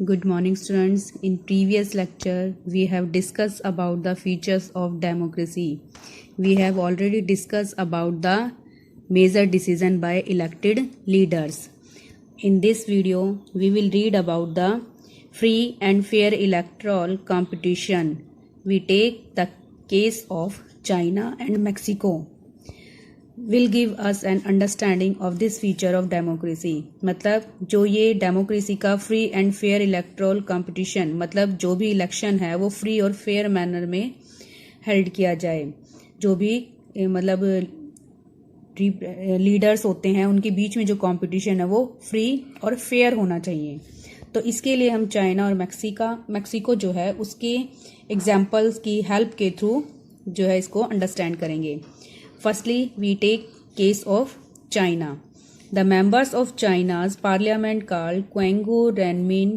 Good morning, students. In previous lecture, we have discussed about the features of democracy. We have already discussed about the major decision by elected leaders. In this video, we will read about the free and fair electoral competition. We take the case of China and Mexico. Will give us an understanding of this feature of democracy. मतलब जो ये democracy का free and fair electoral competition, मतलब जो भी election है वो free और फेयर मैनर में हेल्ड किया जाए। जो भी मतलब लीडर्स होते हैं उनके बीच में जो कंपटीशन है वो फ्री और फेयर होना चाहिए। तो इसके लिए हम चाइना और मैक्सिको जो है उसके एग्जाम्पल्स की हेल्प के थ्रू जो है इसको अंडरस्टैंड करेंगे। Firstly, we take case of China. The members of China's parliament called Quangu Renmin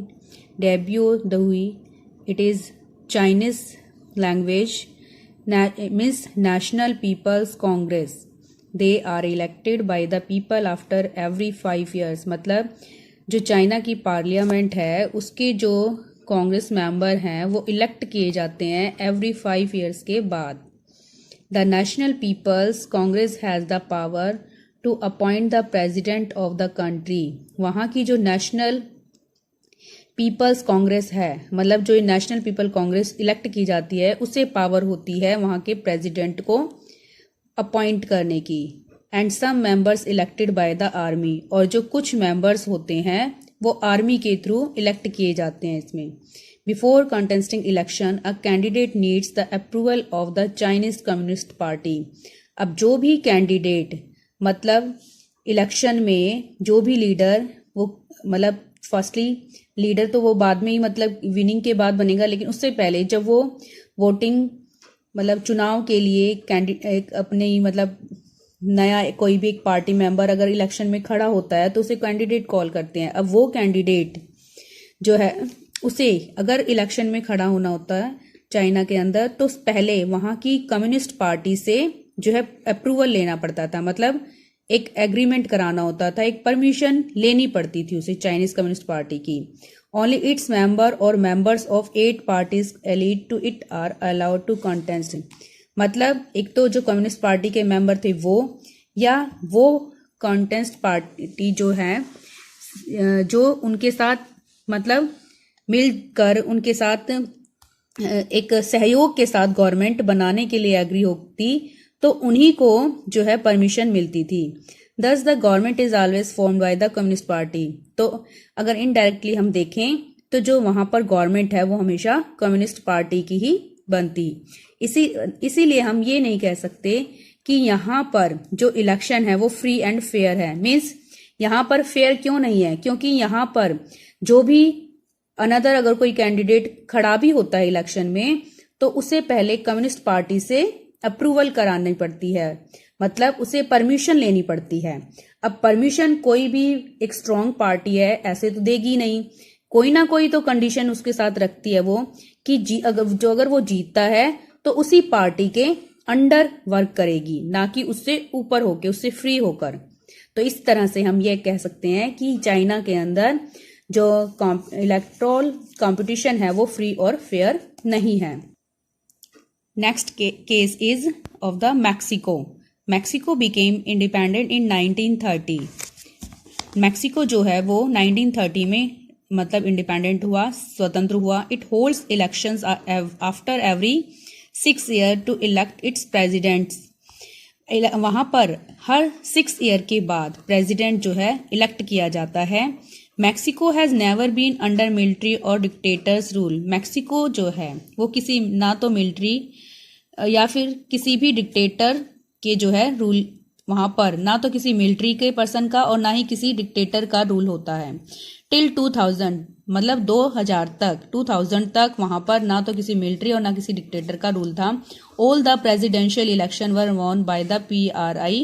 Debut Dhui. It is Chinese language, means National People's Congress. They are elected by the people after every 5 years. मतलब जो China की parliament है उसके जो Congress member हैं वो elect किए जाते हैं एवरी 5 years के बाद। The National People's Congress has the power to appoint the president of the country. वहाँ की जो नेशनल पीपल्स कांग्रेस है, मतलब जो नेशनल पीपल कांग्रेस इलेक्ट की जाती है उसे पावर होती है वहाँ के प्रेसिडेंट को अपॉइंट करने की। And some members elected by the army, और जो कुछ मेंबर्स होते हैं वो आर्मी के थ्रू इलेक्ट किए जाते हैं इसमें। Before contesting election, a candidate needs the approval of the Chinese Communist Party. अब जो भी कैंडिडेट मतलब इलेक्शन में जो भी लीडर वो मतलब फर्स्टली लीडर तो वो बाद में ही मतलब विनिंग के बाद बनेगा, लेकिन उससे पहले जब वो वोटिंग मतलब चुनाव के लिए कैंडिडेट अपने ही मतलब नया कोई भी एक पार्टी मेंबर अगर इलेक्शन में खड़ा होता है तो उसे कैंडिडेट कॉल करते हैं। अब वो कैंडिडेट जो है उसे अगर इलेक्शन में खड़ा होना होता है चाइना के अंदर तो पहले वहां की कम्युनिस्ट पार्टी से जो है अप्रूवल लेना पड़ता था, मतलब एक एग्रीमेंट कराना होता था, एक परमिशन लेनी पड़ती थी उसे चाइनीज कम्युनिस्ट पार्टी की। ओनली इट्स मेंबर और members of 8 parties allied to it are allowed to contest. मतलब एक तो जो कम्युनिस्ट पार्टी के मेंबर थे वो या वो कॉन्टेस्ट पार्टी जो है जो उनके साथ मतलब मिलकर उनके साथ एक सहयोग के साथ गवर्नमेंट बनाने के लिए एग्री होती तो उन्हीं को जो है परमिशन मिलती थी। दस the government is always formed by the communist party. तो अगर इनडायरेक्टली हम देखें तो जो वहां पर गवर्नमेंट है वो हमेशा कम्युनिस्ट पार्टी की ही बनती। इसीलिए हम ये नहीं कह सकते कि यहाँ पर जो इलेक्शन है वो फ्री एंड फेयर है। मीन्स यहाँ पर फेयर क्यों नहीं है, क्योंकि यहाँ पर जो भी अनदर अगर कोई कैंडिडेट खड़ा भी होता है इलेक्शन में तो उसे पहले कम्युनिस्ट पार्टी से अप्रूवल करानी पड़ती है, मतलब उसे परमिशन लेनी पड़ती है। अब परमिशन कोई भी एक स्ट्रांग पार्टी है ऐसे तो देगी नहीं, कोई ना कोई तो कंडीशन उसके साथ रखती है वो कि अगर वो जीतता है तो उसी पार्टी के अंडर वर्क करेगी, ना कि उससे ऊपर होके उससे फ्री होकर। तो इस तरह से हम ये कह सकते हैं कि चाइना के अंदर जो इलेक्टोरल कंपटीशन है वो फ्री और फेयर नहीं है। Next case is of the Mexico. Mexico became independent in 1930। Mexico जो है वो 1930 में मतलब इंडिपेंडेंट हुआ, स्वतंत्र हुआ। It holds elections after every 6 years to elect its presidents. वहां पर हर 6 years के बाद प्रेसिडेंट जो है इलेक्ट किया जाता है। Mexico has never been under military और डिक्टेटर्स रूल। मैक्सिको जो है वो किसी ना तो मिलिट्री या फिर किसी भी डिक्टेटर के जो है रूल वहां पर ना तो किसी मिलिट्री के पर्सन का और ना ही किसी डिक्टेटर का रूल होता है। टिल 2000 मतलब 2000 तक वहां पर ना तो किसी मिलिट्री और ना किसी डिक्टेटर का रूल था। All the presidential election were won by the PRI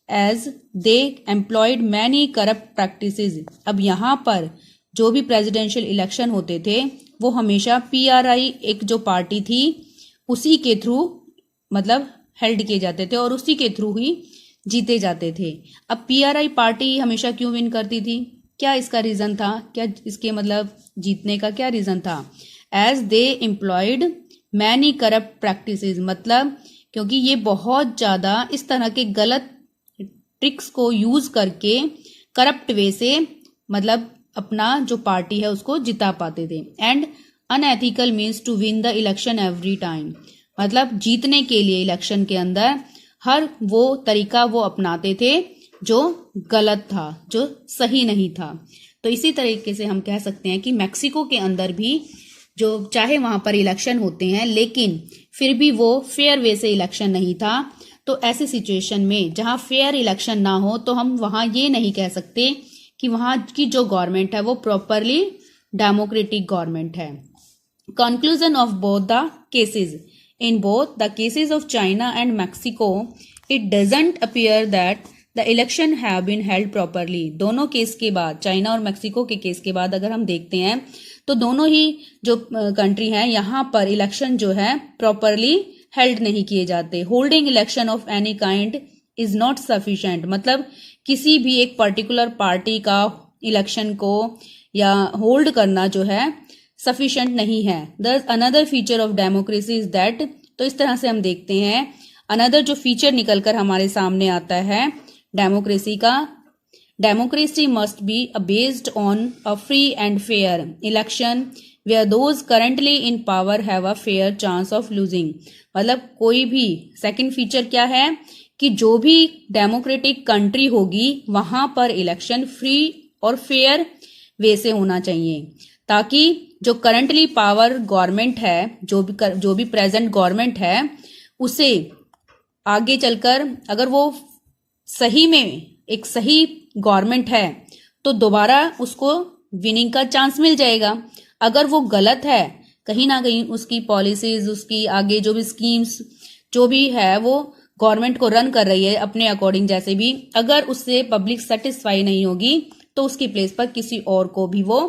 as they employed many corrupt practices। अब यहाँ पर जो भी प्रेसिडेंशियल इलेक्शन होते थे वो हमेशा PRI एक जो पार्टी थी उसी के थ्रू मतलब हेल्ड किए जाते थे और उसी के थ्रू ही जीते जाते थे। अब PRI पार्टी हमेशा क्यों विन करती थी, क्या इसका रीजन था, क्या इसके मतलब जीतने का क्या रीजन था? As they employed many corrupt practices, मतलब क्योंकि ये बहुत ज्यादा इस तरह के गलत ट्रिक्स को यूज करके करप्ट वे से मतलब अपना जो पार्टी है उसको जिता पाते थे। And unethical means to win the election every time, मतलब जीतने के लिए इलेक्शन के अंदर हर वो तरीका वो अपनाते थे जो गलत था, जो सही नहीं था। तो इसी तरीके से हम कह सकते हैं कि मैक्सिको के अंदर भी जो चाहे वहां पर इलेक्शन होते हैं लेकिन फिर भी वो फेयर वे से इलेक्शन नहीं था। तो ऐसी सिचुएशन में जहां फेयर इलेक्शन ना हो तो हम वहां ये नहीं कह सकते कि वहां की जो गवर्नमेंट है वो प्रॉपरली डेमोक्रेटिक गवर्नमेंट है। Conclusion of both the cases, in both the cases of China and Mexico, it doesn't appear that the election have been held properly। दोनों केस के बाद, चाइना और मैक्सिको के केस के बाद अगर हम देखते हैं तो दोनों ही जो कंट्री हैं यहाँ पर इलेक्शन जो है प्रॉपरली हेल्ड नहीं किए जाते। Holding election of any kind is not sufficient, मतलब किसी भी एक पर्टिकुलर पार्टी का इलेक्शन को या होल्ड करना जो है सफिशिएंट नहीं है। The another feature of democracy is that, तो इस तरह से हम देखते हैं अनदर जो फीचर निकलकर हमारे सामने आता है डेमोक्रेसी का, democracy must be based on a free and fair election where those currently in power have a fair chance of losing. मतलब कोई भी सेकंड फीचर क्या है कि जो भी डेमोक्रेटिक कंट्री होगी वहां पर इलेक्शन फ्री और फेयर वे से होना चाहिए, ताकि जो करंटली पावर गवर्नमेंट है, जो भी प्रेजेंट गवर्नमेंट है, उसे आगे चलकर अगर वो सही में एक सही गवर्नमेंट है तो दोबारा उसको विनिंग का चांस मिल जाएगा। अगर वो गलत है, कहीं ना कहीं उसकी पॉलिसीज, उसकी आगे जो भी स्कीम्स जो भी है वो गवर्नमेंट को रन कर रही है अपने अकॉर्डिंग, जैसे भी अगर उससे पब्लिक सेटिस्फाई नहीं होगी तो उसकी प्लेस पर किसी और को भी वो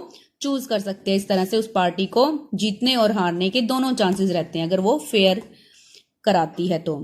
चूज कर सकते हैं। इस तरह से उस पार्टी को जीतने और हारने के दोनों चांसेस रहते हैं अगर वो फेयर कराती है तो।